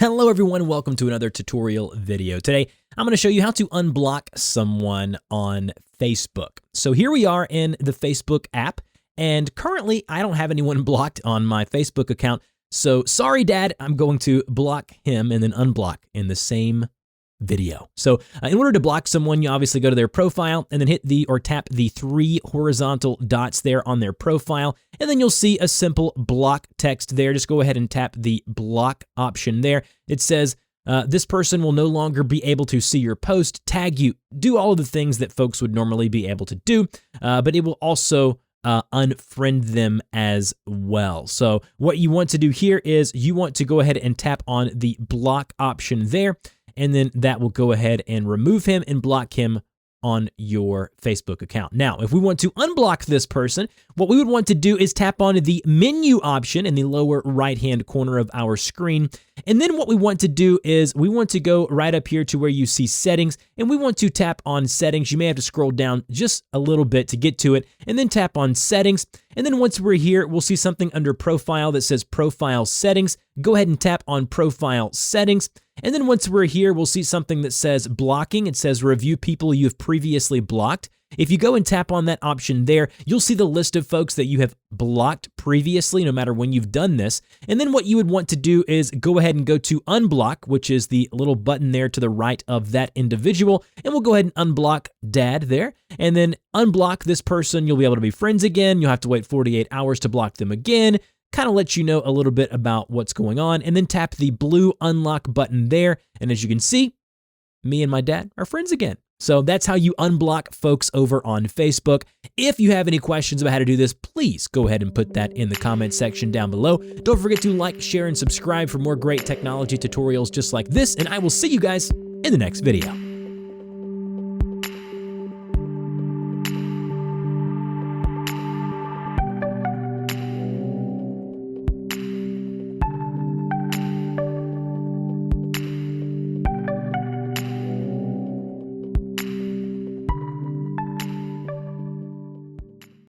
Hello everyone, welcome to another tutorial video. Today, I'm going to show you how to unblock someone on Facebook. So here we are in the Facebook app, and currently I don't have anyone blocked on my Facebook account. So sorry, Dad, I'm going to block him and then unblock in the same video. So in order to block someone, you obviously go to their profile and then hit or tap the three horizontal dots there on their profile, and then you'll see a simple block text there. Just go ahead and tap the block option there. It says, this person will no longer be able to see your post, tag you, do all of the things that folks would normally be able to do, but it will also unfriend them as well. So what you want to do here is you want to go ahead and tap on the block option there, and then that will go ahead and remove him and block him on your Facebook account. Now, if we want to unblock this person, what we would want to do is tap on the menu option in the lower right-hand corner of our screen. And then what we want to do is we want to go right up here to where you see settings, and we want to tap on settings. You may have to scroll down just a little bit to get to it, and then tap on settings. And then once we're here, we'll see something under profile that says profile settings. Go ahead and tap on profile settings. And then once we're here, we'll see something that says blocking. It says review people you have previously blocked. If you go and tap on that option there, you'll see the list of folks that you have blocked previously, no matter when you've done this. And then what you would want to do is go ahead and go to unblock, which is the little button there to the right of that individual. And we'll go ahead and unblock Dad there. And then unblock this person. You'll be able to be friends again. You'll have to wait 48 hours to block them again. Kind of let you know a little bit about what's going on, and then tap the blue unlock button there. And as you can see, me and my dad are friends again. So that's how you unblock folks over on Facebook. If you have any questions about how to do this, please go ahead and put that in the comment section down below. Don't forget to like, share, and subscribe for more great technology tutorials just like this, and I will see you guys in the next video.